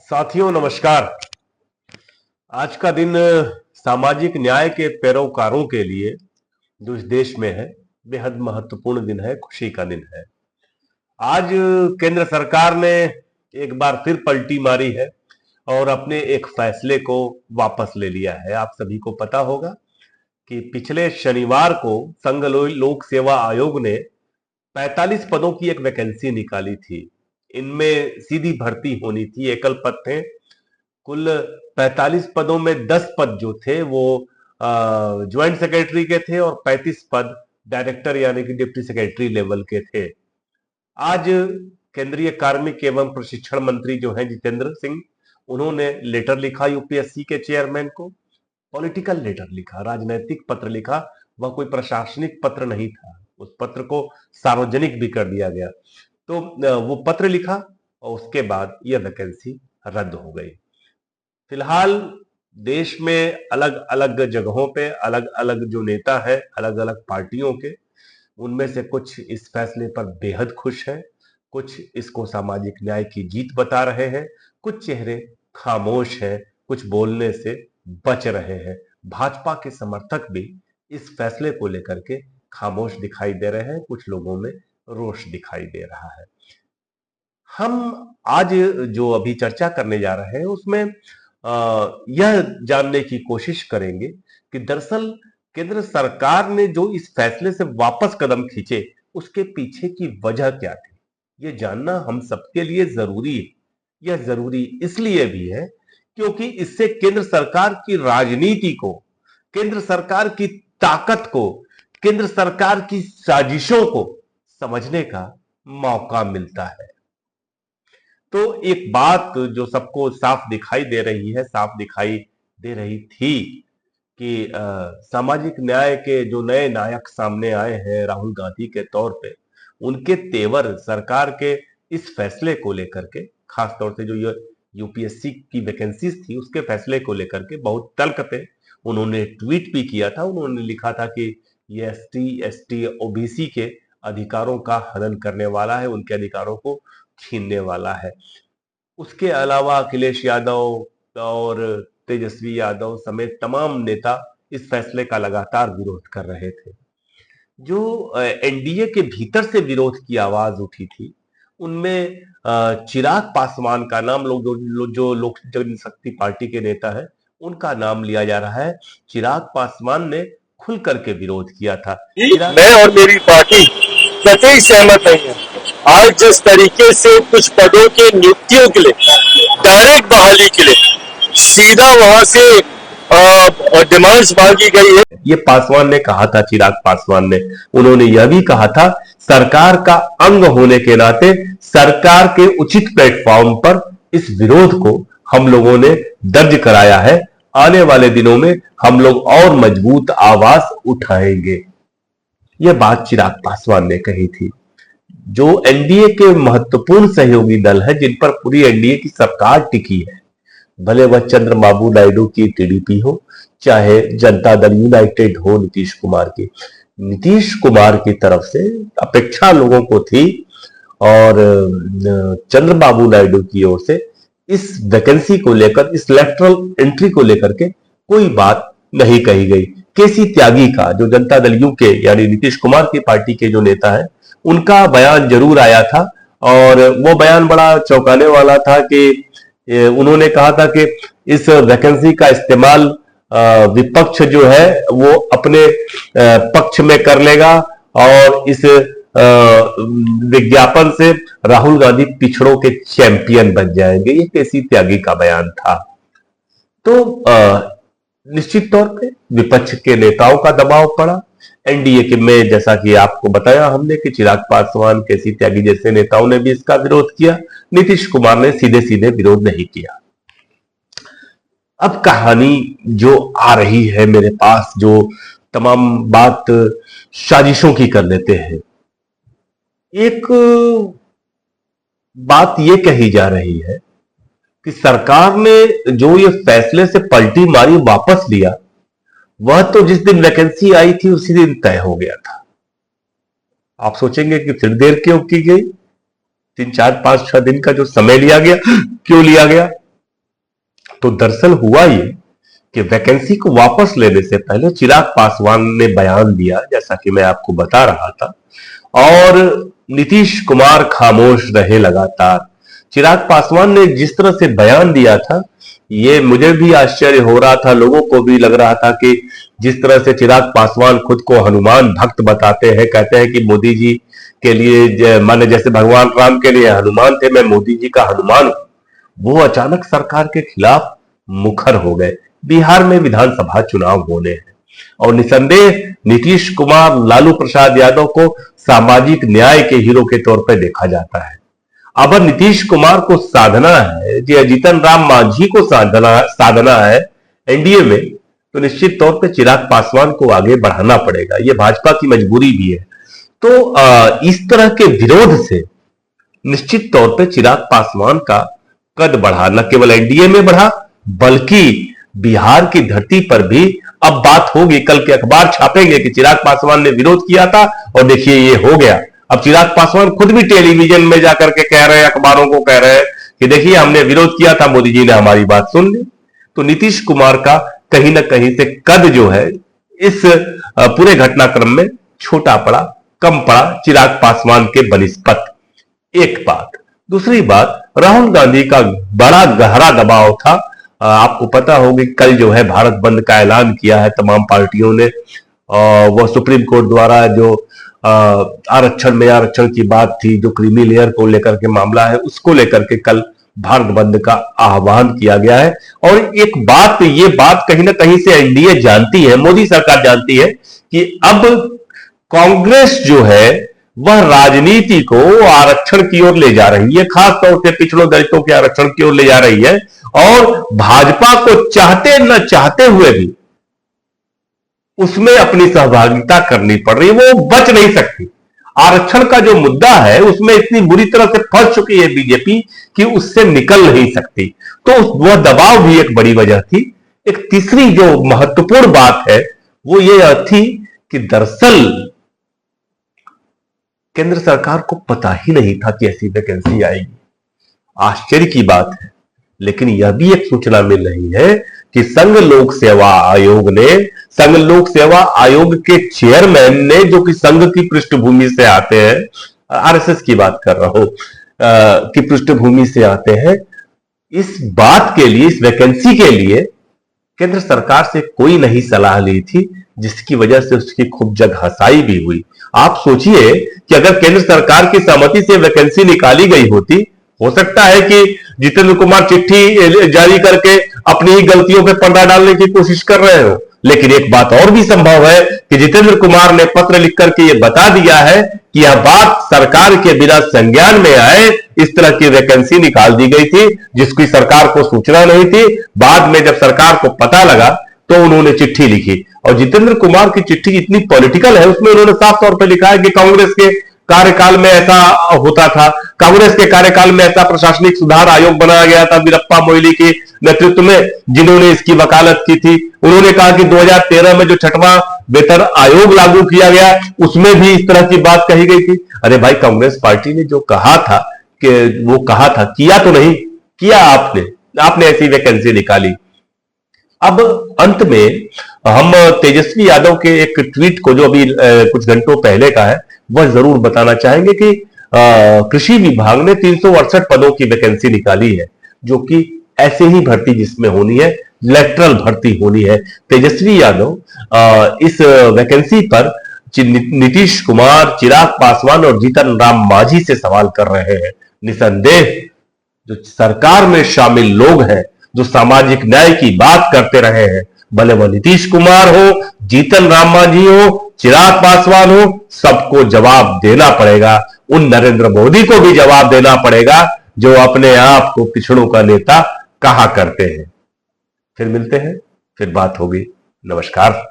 साथियों नमस्कार। आज का दिन सामाजिक न्याय के पैरोकारों के लिए जो इस देश में है बेहद महत्वपूर्ण दिन है, खुशी का दिन है। आज केंद्र सरकार ने एक बार फिर पलटी मारी है और अपने एक फैसले को वापस ले लिया है। आप सभी को पता होगा कि पिछले शनिवार को संघ लोक सेवा आयोग ने 45 पदों की एक वैकेंसी निकाली थी। इनमें सीधी भर्ती होनी थी, एकल पद थे। कुल 45 पदों में 10 पद जो थे वो ज्वाइंट सेक्रेटरी के थे और 35 पद डायरेक्टर यानी कि डिप्टी सेक्रेटरी लेवल के थे। आज केंद्रीय कार्मिक एवं प्रशिक्षण मंत्री जो हैं जितेंद्र सिंह, उन्होंने लेटर लिखा यूपीएससी के चेयरमैन को। पॉलिटिकल लेटर लिखा, राजनैतिक पत्र लिखा, वह कोई प्रशासनिक पत्र नहीं था। उस पत्र को सार्वजनिक भी कर दिया गया। तो वो पत्र लिखा और उसके बाद यह वैकेंसी रद्द हो गई। फिलहाल देश में अलग अलग जगहों पे अलग अलग जो नेता है, अलग अलग पार्टियों के, उनमें से कुछ इस फैसले पर बेहद खुश हैं, कुछ इसको सामाजिक न्याय की जीत बता रहे हैं, कुछ चेहरे खामोश हैं, कुछ बोलने से बच रहे हैं। भाजपा के समर्थक भी इस फैसले को लेकर के खामोश दिखाई दे रहे हैं, कुछ लोगों में रोष दिखाई दे रहा है। हम आज जो अभी चर्चा करने जा रहे हैं उसमें यह जानने की कोशिश करेंगे कि दरअसल केंद्र सरकार ने जो इस फैसले से वापस कदम खींचे उसके पीछे की वजह क्या थी। यह जानना हम सबके लिए जरूरी है। यह जरूरी इसलिए भी है क्योंकि इससे केंद्र सरकार की राजनीति को, केंद्र सरकार की ताकत को, केंद्र सरकार की साजिशों को समझने का मौका मिलता है। तो एक बात जो सबको साफ दिखाई दे रही है, साफ दिखाई दे रही थी कि सामाजिक न्याय के जो नए नायक सामने आए हैं राहुल गांधी के तौर पे, उनके तेवर सरकार के इस फैसले को लेकर के, खास तौर से जो ये यूपीएससी की वैकेंसीज थी उसके फैसले को लेकर के बहुत तल्ख थे। उन्होंने ट्वीट भी किया था, उन्होंने लिखा था कि ये एसटी, एसटी, ओबीसी के अधिकारों का हनन करने वाला है, उनके अधिकारों को छीनने वाला है। उसके अलावा अखिलेश यादव और तेजस्वी यादव समेत तमाम नेता इस फैसले का लगातार विरोध कर रहे थे। जो एनडीए के भीतर से विरोध की आवाज उठी थी उनमें चिराग पासवान का नाम, जो लोक जनशक्ति पार्टी के नेता है उनका नाम लिया जा रहा है। चिराग पासवान ने खुल करके विरोध किया था। मैं और मेरी पार्टी कतई सहमत नहीं है। आज जिस तरीके से कुछ पदों के नियुक्तियों के लिए, डायरेक्ट बहाली के लिए सीधा वहां से डिमांड्स मांगी गई है। ये पासवान ने कहा था, चिराग पासवान ने। उन्होंने यह भी कहा था सरकार का अंग होने के नाते सरकार के उचित प्लेटफॉर्म पर इस विरोध को हम लोगों ने दर्ज कराया है। आने वाले दिनों में हम लोग और मजबूत आवाज उठाएंगे। यह बात चिराग पासवान ने कही थी। जो एनडीए के महत्वपूर्ण सहयोगी दल है, जिन पर पूरी एनडीए की सरकार टिकी है, भले वह चंद्रबाबू नायडू की टीडीपी हो, चाहे जनता दल यूनाइटेड हो नीतीश कुमार की, नीतीश कुमार की तरफ से अपेक्षा लोगों को थी और चंद्रबाबू नायडू की ओर से इस वैकेंसी को लेकर, इस लेटरल एंट्री को लेकर के कोई बात नहीं कही गई। केसी त्यागी का, जो जनता दल यू के यानी नीतीश कुमार की पार्टी के जो नेता है, उनका बयान जरूर आया था और वो बयान बड़ा चौंकाने वाला था कि उन्होंने कहा था कि इस वैकेंसी का इस्तेमाल विपक्ष जो है वो अपने पक्ष में कर लेगा और इस विज्ञापन से राहुल गांधी पिछड़ों के चैंपियन बन जाएंगे। ये केसी त्यागी का बयान था। तो निश्चित तौर पे विपक्ष के नेताओं का दबाव पड़ा। एनडीए के में, जैसा कि आपको बताया हमने, कि चिराग पासवान, केसी त्यागी जैसे नेताओं ने भी इसका विरोध किया। नीतीश कुमार ने सीधे सीधे विरोध नहीं किया। अब कहानी जो आ रही है मेरे पास, जो तमाम बात साजिशों की कर लेते हैं। एक बात यह कही जा रही है कि सरकार ने जो ये फैसले से पलटी मारी, वापस लिया, वह तो जिस दिन वैकेंसी आई थी उसी दिन तय हो गया था। आप सोचेंगे कि फिर देर क्यों की गई? 3, 4, 5, 6 दिन का जो समय लिया गया, क्यों लिया गया? तो दरअसल हुआ ये कि वैकेंसी को वापस लेने से पहले चिराग पासवान ने बयान दिया, जैसा कि मैं आपको बता रहा था, और नीतीश कुमार खामोश रहे लगातार। चिराग पासवान ने जिस तरह से बयान दिया था, ये मुझे भी आश्चर्य हो रहा था, लोगों को भी लग रहा था कि जिस तरह से चिराग पासवान खुद को हनुमान भक्त बताते हैं, कहते हैं कि मोदी जी के लिए माने जैसे भगवान राम के लिए हनुमान थे, मैं मोदी जी का हनुमान हूं, वो अचानक सरकार के खिलाफ मुखर हो गए। बिहार में विधानसभा चुनाव होने हैं और निसंदेह नीतीश कुमार, लालू प्रसाद यादव को सामाजिक न्याय के हीरो के तौर पर देखा जाता है। अब नीतीश कुमार को साधना है, जीतन राम मांझी को साधना है एनडीए में, तो निश्चित तौर पे चिराग पासवान को आगे बढ़ाना पड़ेगा। ये भाजपा की मजबूरी भी है। तो इस तरह के विरोध से निश्चित तौर पे चिराग पासवान का कद बढ़ा, न केवल एनडीए में बढ़ा बल्कि बिहार की धरती पर भी अब बात होगी। कल के अखबार छापेंगे कि चिराग पासवान ने विरोध किया था और देखिए ये हो गया। अब चिराग पासवान खुद भी टेलीविजन में जाकर के कह रहे हैं, अखबारों को कह रहे हैं कि देखिए हमने विरोध किया था, मोदी जी ने हमारी बात सुन ली। तो नीतीश कुमार का कहीं ना कहीं से कद जो है इस पूरे घटनाक्रम में छोटा पड़ा, कम पड़ा चिराग पासवान के बनिस्पत। एक बात। दूसरी बात, राहुल गांधी का बड़ा गहरा दबाव था। आपको पता होगी कल जो है भारत बंद का ऐलान किया है तमाम पार्टियों ने। वह सुप्रीम कोर्ट द्वारा जो आरक्षण की बात थी, जो क्रीमी लेयर को लेकर के मामला है, उसको लेकर के कल भारत बंद का आह्वान किया गया है। और एक बात, ये बात कहीं ना कहीं से एनडीए जानती है, मोदी सरकार जानती है कि अब कांग्रेस जो है वह राजनीति को आरक्षण की ओर ले जा रही है, खासतौर से पिछड़ों दलितों के आरक्षण की ओर ले जा रही है। और भाजपा को चाहते न चाहते हुए भी उसमें अपनी सहभागिता करनी पड़ रही है, वो बच नहीं सकती। आरक्षण का जो मुद्दा है उसमें इतनी बुरी तरह से फंस चुकी है बीजेपी कि उससे निकल नहीं सकती। तो वह दबाव भी एक बड़ी वजह थी। एक तीसरी जो महत्वपूर्ण बात है वो ये थी कि दरअसल केंद्र सरकार को पता ही नहीं था कि ऐसी वैकेंसी आएगी। आश्चर्य की बात है, लेकिन यह भी एक सूचना मिल रही है कि संघ लोक सेवा आयोग के चेयरमैन ने, जो कि संघ की पृष्ठभूमि से आते हैं, आरएसएस की बात कर रहा हूं, की पृष्ठभूमि से आते हैं, इस बात के लिए, इस वैकेंसी के लिए केंद्र सरकार से कोई नहीं सलाह ली थी, जिसकी वजह से उसकी खूब जगहसाई भी हुई। आप सोचिए कि अगर केंद्र सरकार की सहमति से वैकेंसी निकाली गई होती, हो सकता है कि जितेंद्र कुमार चिट्ठी जारी करके अपनी ही गलतियों पे पर्दा डालने की कोशिश कर रहे हो। लेकिन एक बात और भी संभव है कि जितेंद्र कुमार ने पत्र लिख करके ये बता दिया है कि यह बात सरकार के बिना संज्ञान में आए इस तरह की वैकेंसी निकाल दी गई थी, जिसकी सरकार को सूचना नहीं थी। बाद में जब सरकार को पता लगा तो उन्होंने चिट्ठी लिखी, और जितेंद्र कुमार की चिट्ठी इतनी पॉलिटिकल है, उसमें उन्होंने साफ तौर पर लिखा है कि कांग्रेस के कार्यकाल में ऐसा होता था, कांग्रेस के कार्यकाल में ऐसा प्रशासनिक सुधार आयोग बनाया गया था वीरप्पा मोइली के नेतृत्व में, जिन्होंने इसकी वकालत की थी। उन्होंने कहा कि 2013 में जो 6वां वेतन आयोग लागू किया गया उसमें भी इस तरह की बात कही गई थी। अरे भाई, कांग्रेस पार्टी ने जो कहा था कि वो कहा था, किया तो नहीं किया आपने ऐसी वैकेंसी निकाली। अब अंत में हम तेजस्वी यादव के एक ट्वीट को, जो अभी कुछ घंटों पहले का है, वह जरूर बताना चाहेंगे कि कृषि विभाग ने 368 पदों की वैकेंसी निकाली है, जो कि ऐसे ही भर्ती जिसमें होनी है, लेटरल भर्ती होनी है। तेजस्वी यादव इस वैकेंसी पर नीतीश कुमार, चिराग पासवान और जीतन राम मांझी से सवाल कर रहे हैं। निसंदेह जो सरकार में शामिल लोग हैं, जो सामाजिक न्याय की बात करते रहे हैं, भले वह नीतीश कुमार हो, जीतन राम मांझी हो, चिराग पासवान हो, सबको जवाब देना पड़ेगा। उन नरेंद्र मोदी को भी जवाब देना पड़ेगा जो अपने आप को पिछड़ों का नेता कहा करते हैं। फिर मिलते हैं, फिर बात होगी। नमस्कार।